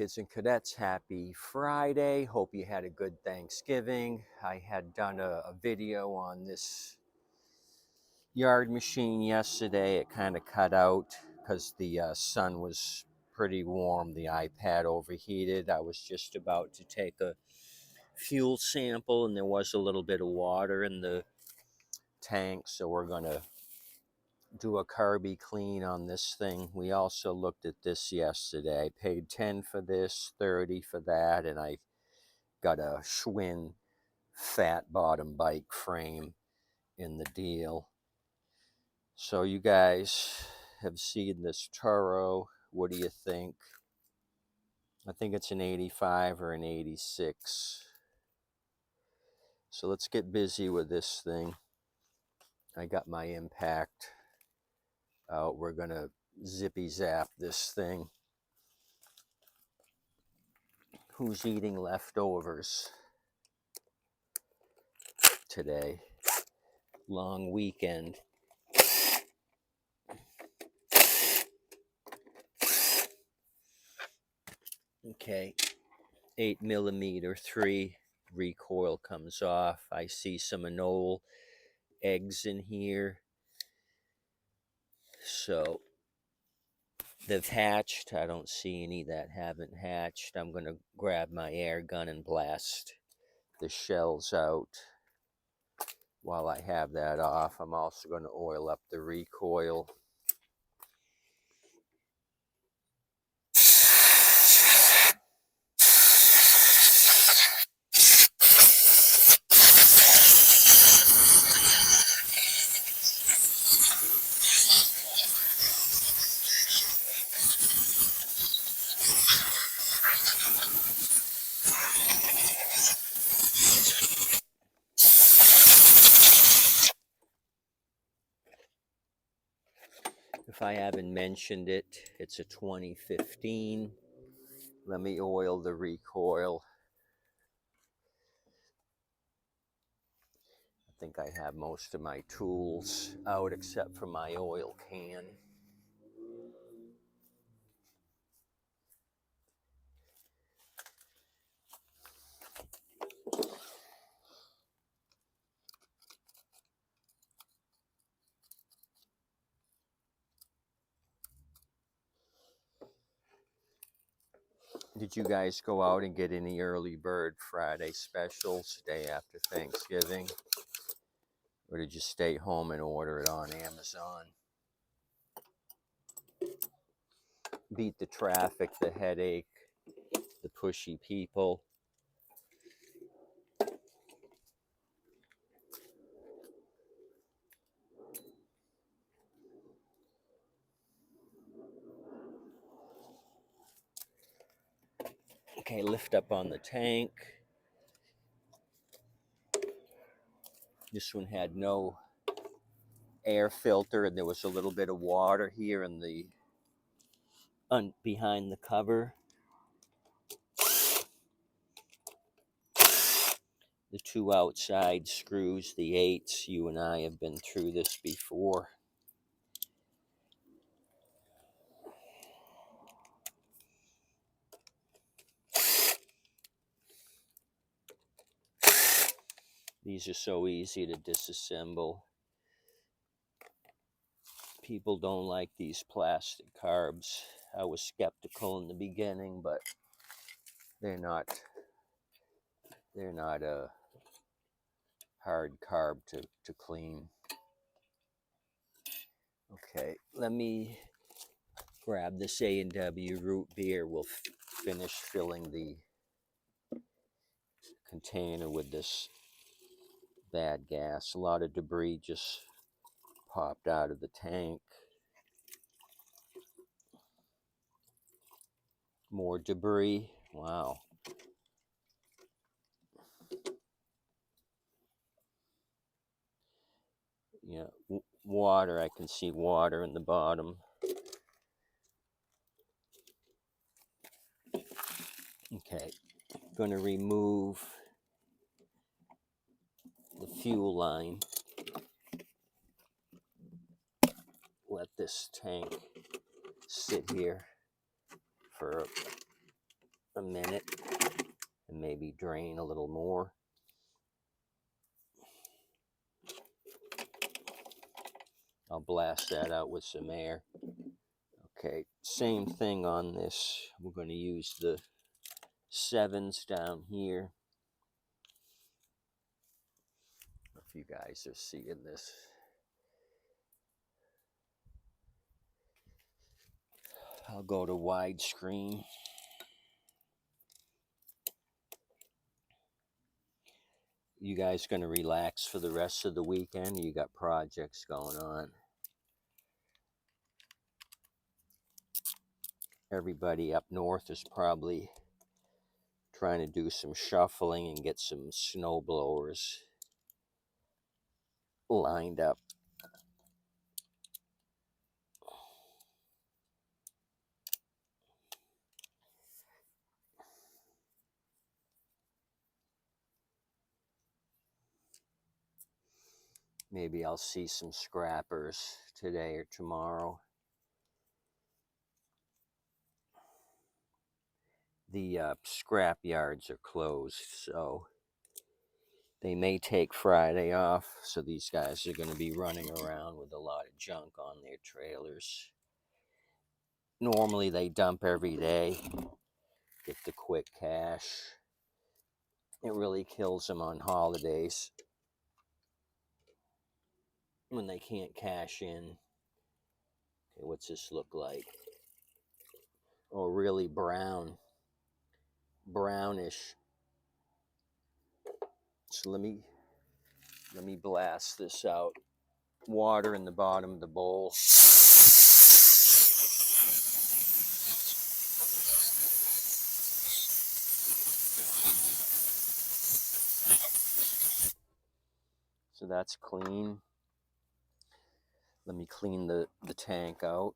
kids and cadets, happy Friday. Hope you had a good Thanksgiving. I had done a video on this yard machine yesterday. It kind of cut out because the sun was pretty warm. The iPad overheated. I was just about to take a fuel sample and there was a little bit of water in the tank, so we're going to do a carby clean on this thing. We also looked at this yesterday. I paid 10 for this, 30 for that, and I got a Schwinn fat bottom bike frame in the deal. So you guys have seen this Turo. What do you think? I think it's an 85 or an 86. So let's get busy with this thing. I got my impact out. We're gonna zippy zap this thing. Who's eating leftovers today? Long weekend. Okay, 8mm 3 recoil comes off. I see some anole eggs in here. So they've hatched. I don't see any that haven't hatched. I'm going to grab my air gun and blast the shells out. While I have that off, I'm also going to oil up the recoil. If I haven't mentioned it, it's a 2015. Let me oil the recoil. I think I have most of my tools out except for my oil can. Did you guys go out and get any early bird Friday specials day after Thanksgiving? Or did you stay home and order it on Amazon? Beat the traffic, the headache, the pushy people. Okay, lift up on the tank. This one had no air filter and there was a little bit of water here in the behind the cover. The two outside screws, the 8s, you and I have been through this before. These are so easy to disassemble. People don't like these plastic carbs. I was skeptical in the beginning, but they're not a hard carb to clean. Okay, let me grab this A&W root beer. We'll finish filling the container with this bad gas. A lot of debris just popped out of the tank. More debris. Wow. Yeah, water. I can see water in the bottom. Okay, going to remove the fuel line. Let this tank sit here for a minute and maybe drain a little more. I'll blast that out with some air. Okay, same thing on this. We're going to use the 7s down here. If you guys are seeing this. I'll go to widescreen. You guys going to relax for the rest of the weekend? Or you got projects going on? Everybody up north is probably trying to do some shuffling and get some snow blowers lined up. Maybe I'll see some scrappers today or tomorrow. The scrap yards are closed, so they may take Friday off. So these guys are going to be running around with a lot of junk on their trailers. Normally they dump every day, get the quick cash. It really kills them on holidays when they can't cash in. Okay, what's this look like? Oh, really brownish. So let me blast this out. Water in the bottom of the bowl. So that's clean. Let me clean the tank out.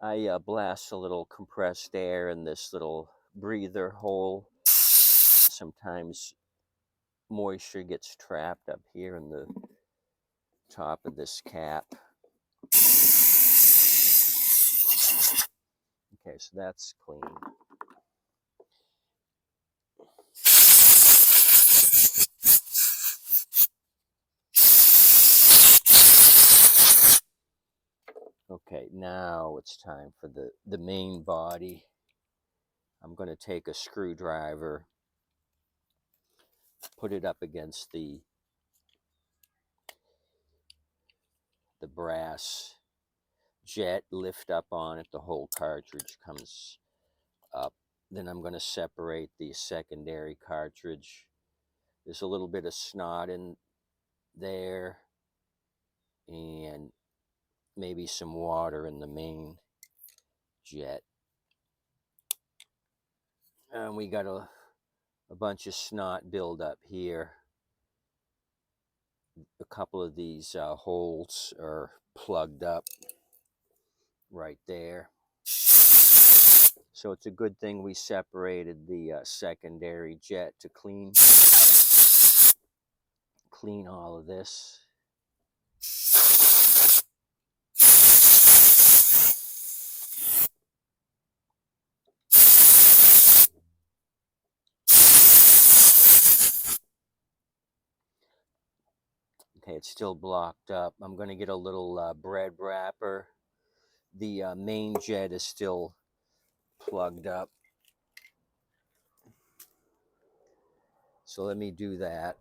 I blast a little compressed air in this little breather hole. Sometimes moisture gets trapped up here in the top of this cap. Okay, so that's clean. Okay, now it's time for the main body. I'm going to take a screwdriver, put it up against the brass jet, lift up on it, the whole cartridge comes up. Then I'm going to separate the secondary cartridge. There's a little bit of snot in there and maybe some water in the main jet. And we got a bunch of snot build up here. A couple of these holes are plugged up right there. So it's a good thing we separated the secondary jet to clean all of this. Okay, it's still blocked up. I'm going to get a little bread wrapper. The main jet is still plugged up. So let me do that.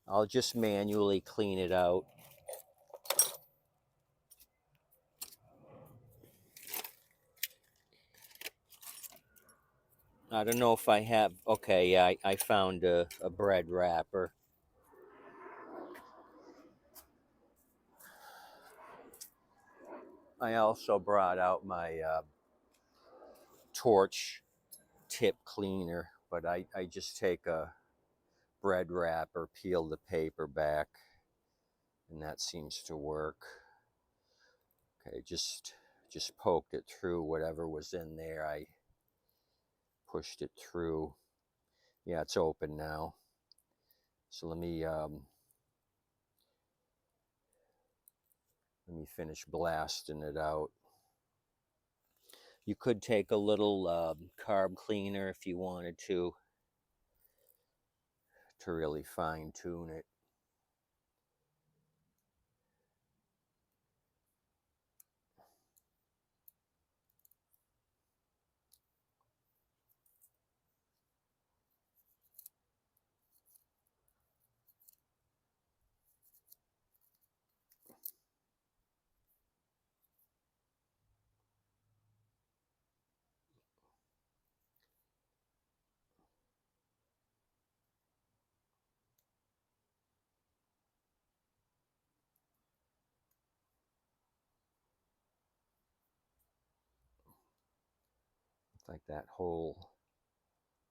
I'll just manually clean it out. I don't know if I have, okay, yeah, I found a bread wrapper. I also brought out my torch tip cleaner, but I just take a bread wrapper, peel the paper back, and that seems to work. Okay, just poked it through whatever was in there. I pushed it through. Yeah, it's open now. So let me finish blasting it out. You could take a little carb cleaner if you wanted to really fine tune it. It's like that hole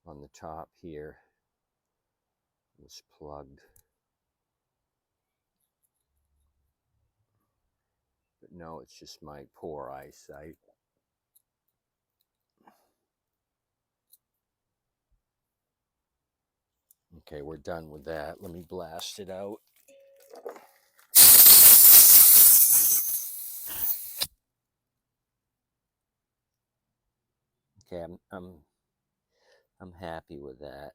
on the top here was plugged. But no, it's just my poor eyesight. Okay, we're done with that. Let me blast it out. Okay, I'm happy with that.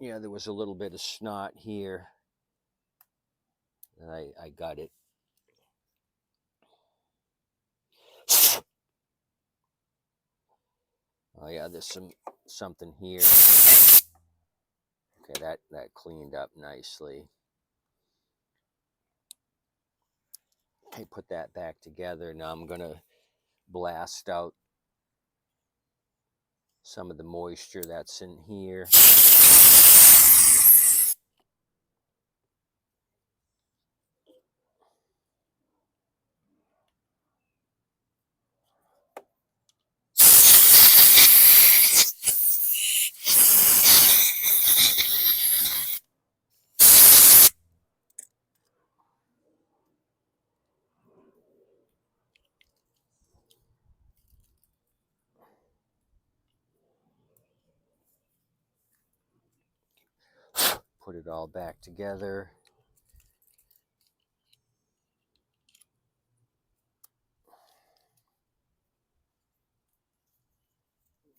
Yeah, there was a little bit of snot here, and I got it. Oh yeah, there's something here. Okay, that cleaned up nicely. Okay, put that back together. Now I'm gonna blast out some of the moisture that's in here. Put it all back together.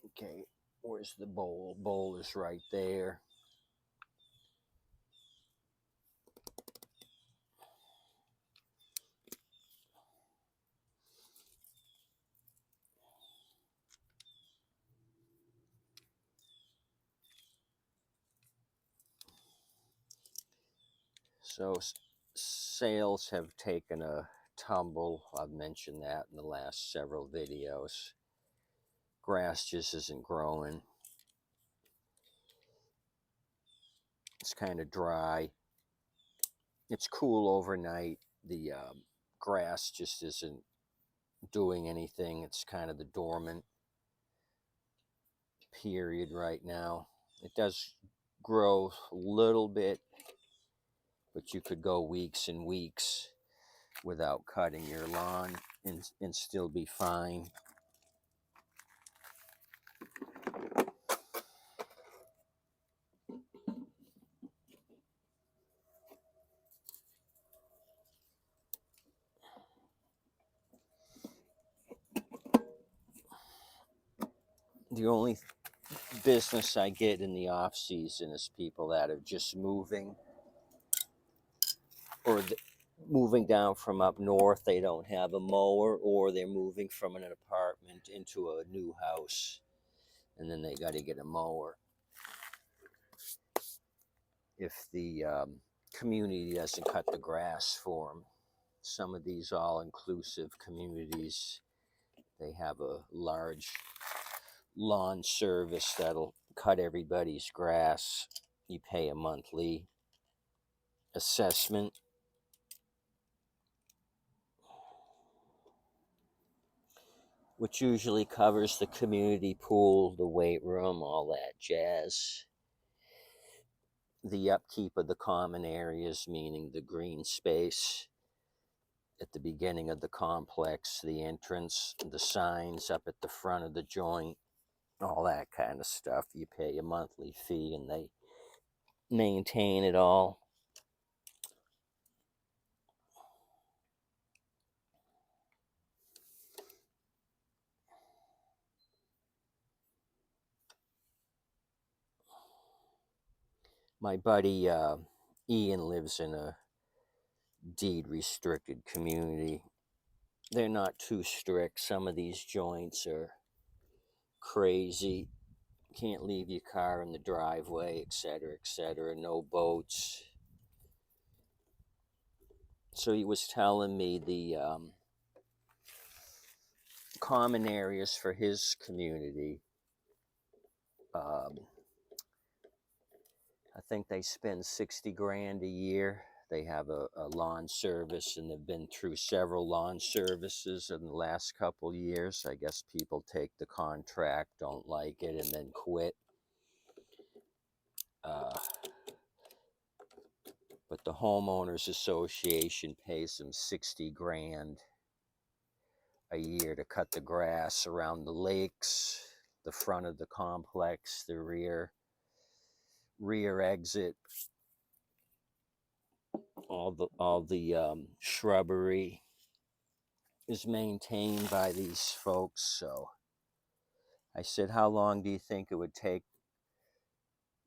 Okay, where's the bowl? Bowl is right there. So sales have taken a tumble. I've mentioned that in the last several videos. Grass just isn't growing. It's kind of dry. It's cool overnight. The grass just isn't doing anything. It's kind of the dormant period right now. It does grow a little bit, but you could go weeks and weeks without cutting your lawn and still be fine. The only business I get in the off season is people that are just moving or moving down from up north. They don't have a mower, or they're moving from an apartment into a new house, and then they got to get a mower. If the community doesn't cut the grass for them, some of these all-inclusive communities, they have a large lawn service that'll cut everybody's grass. You pay a monthly assessment, which usually covers the community pool, the weight room, all that jazz. The upkeep of the common areas, meaning the green space at the beginning of the complex, the entrance, the signs up at the front of the joint, all that kind of stuff. You pay a monthly fee and they maintain it all. My buddy Ian lives in a deed restricted community. They're not too strict. Some of these joints are crazy. Can't leave your car in the driveway, etc., etc. No boats. So he was telling me the common areas for his community. I think they spend 60 grand a year. They have a lawn service, and they've been through several lawn services in the last couple years. I guess people take the contract, don't like it, and then quit. But the homeowners association pays them 60 grand a year to cut the grass around the lakes, the front of the complex, the rear exit, all the shrubbery is maintained by these folks. So I said, how long do you think it would take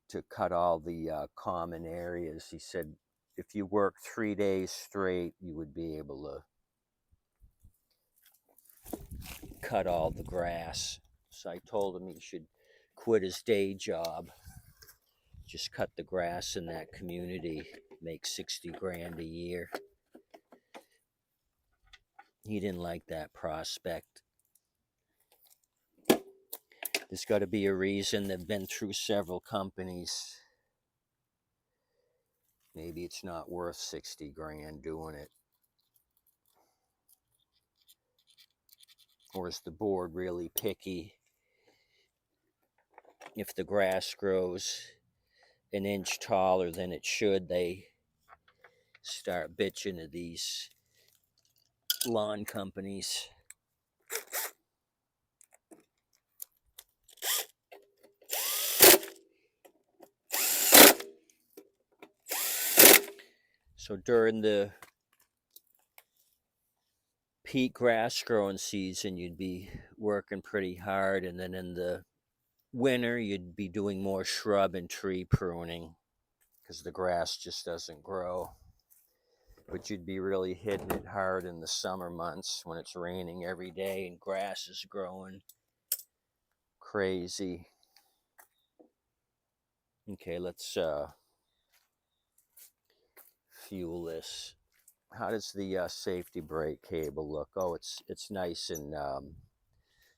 to cut all the common areas? He said, if you work 3 days straight, you would be able to cut all the grass. So I told him he should quit his day job, just cut the grass in that community, make 60 grand a year. He didn't like that prospect. There's got to be a reason. They've been through several companies. Maybe it's not worth 60 grand doing it. Or is the board really picky? If the grass grows an inch taller than it should, they start bitching to these lawn companies. So during the peak grass growing season, you'd be working pretty hard, and then in the winter, you'd be doing more shrub and tree pruning because the grass just doesn't grow. But you'd be really hitting it hard in the summer months when it's raining every day and grass is growing crazy. Okay, let's fuel this. How does the safety brake cable look? Oh, it's nice and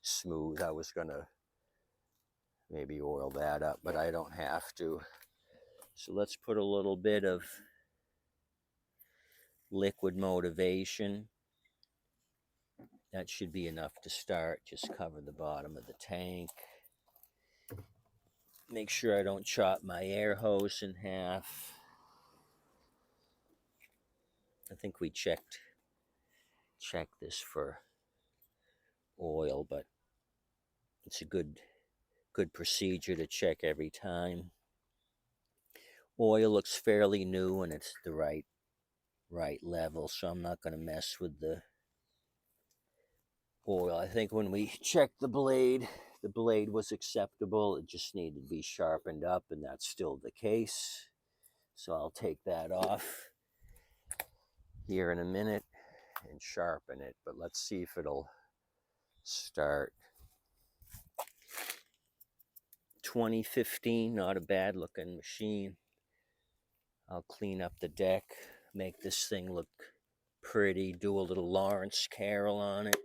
smooth. I was gonna maybe oil that up, but I don't have to. So let's put a little bit of liquid motivation. That should be enough to start. Just cover the bottom of the tank. Make sure I don't chop my air hose in half. I think we checked this for oil, but it's a good procedure to check every time. Oil looks fairly new and it's the right level, so I'm not going to mess with the oil. I think when we checked the blade was acceptable. It just needed to be sharpened up, and that's still the case. So I'll take that off here in a minute and sharpen it, but let's see if it'll start. 2015, not a bad looking machine. I'll clean up the deck, make this thing look pretty, do a little Lawrence Carroll on it,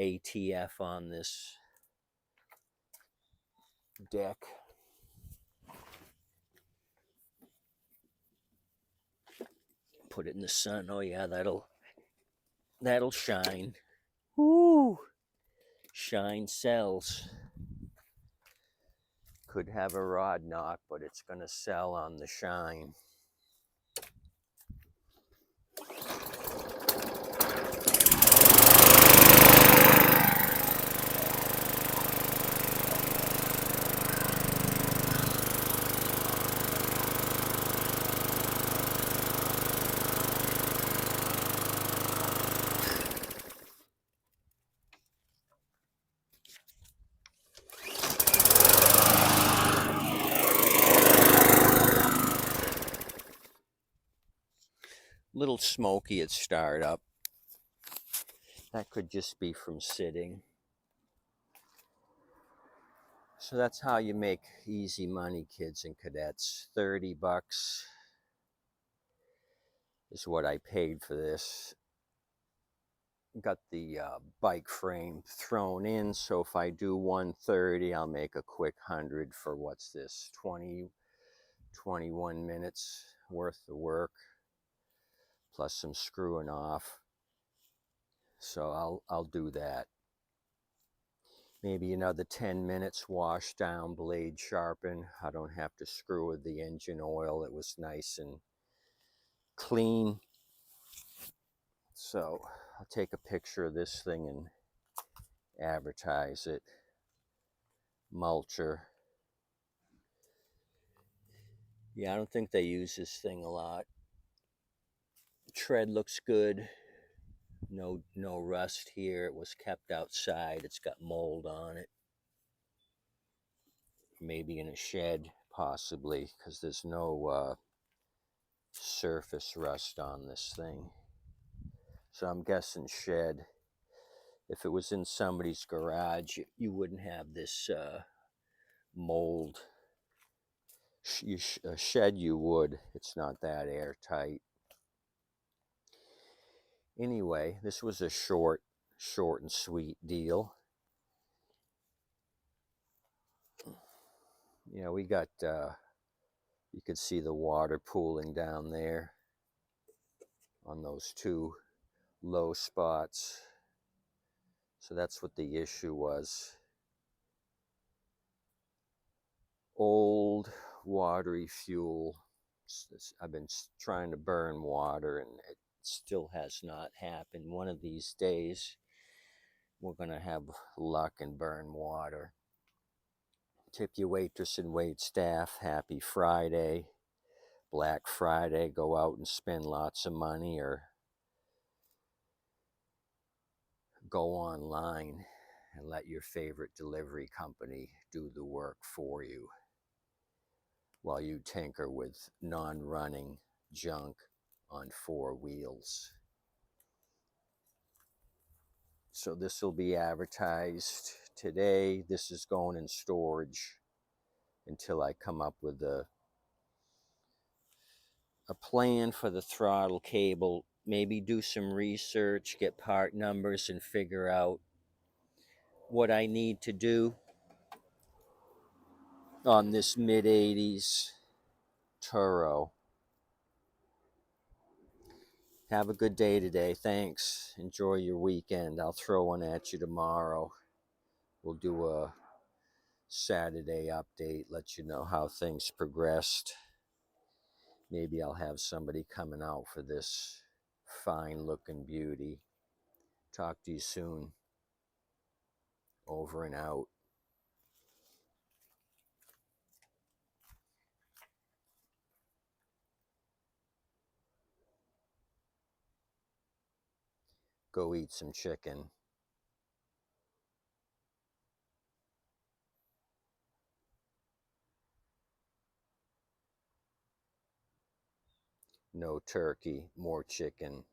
ATF on this deck. put it in the sun. Oh yeah, that'll shine. Woo! Shine sells. Could have a rod knock, but it's gonna sell on the shine. Little smoky at startup. That could just be from sitting. So that's how you make easy money, kids and cadets. 30 bucks is what I paid for this. Got the bike frame thrown in, so if I do 130, I'll make a quick 100 for what's this, 21 minutes worth of work, plus some screwing off. So I'll do that. Maybe another 10 minutes, wash down, blade sharpen. I don't have to screw with the engine oil. It was nice and clean. So I'll take a picture of this thing and advertise it. Mulcher. Yeah, I don't think they use this thing a lot. Tread looks good. No rust here. It was kept outside. It's got mold on it. Maybe in a shed, possibly, because there's no surface rust on this thing. So I'm guessing shed. If it was in somebody's garage, you wouldn't have this mold. A shed you would. It's not that airtight. Anyway, this was a short and sweet deal. Yeah, we got, you could see the water pooling down there on those two low spots. So that's what the issue was. Old watery fuel. I've been trying to burn water and it still has not happened. One of these days, we're going to have luck and burn water. Tip your waitress and wait staff. Happy Friday. Black Friday. Go out and spend lots of money or go online and let your favorite delivery company do the work for you while you tinker with non-running junk on 4 wheels. So this will be advertised today. This is going in storage until I come up with a plan for the throttle cable. Maybe do some research, get part numbers, and figure out what I need to do on this mid-80s Turo. Have a good day today. Thanks. Enjoy your weekend. I'll throw one at you tomorrow. We'll do a Saturday update, let you know how things progressed. Maybe I'll have somebody coming out for this fine looking beauty. Talk to you soon. Over and out. Go eat some chicken. No turkey, more chicken.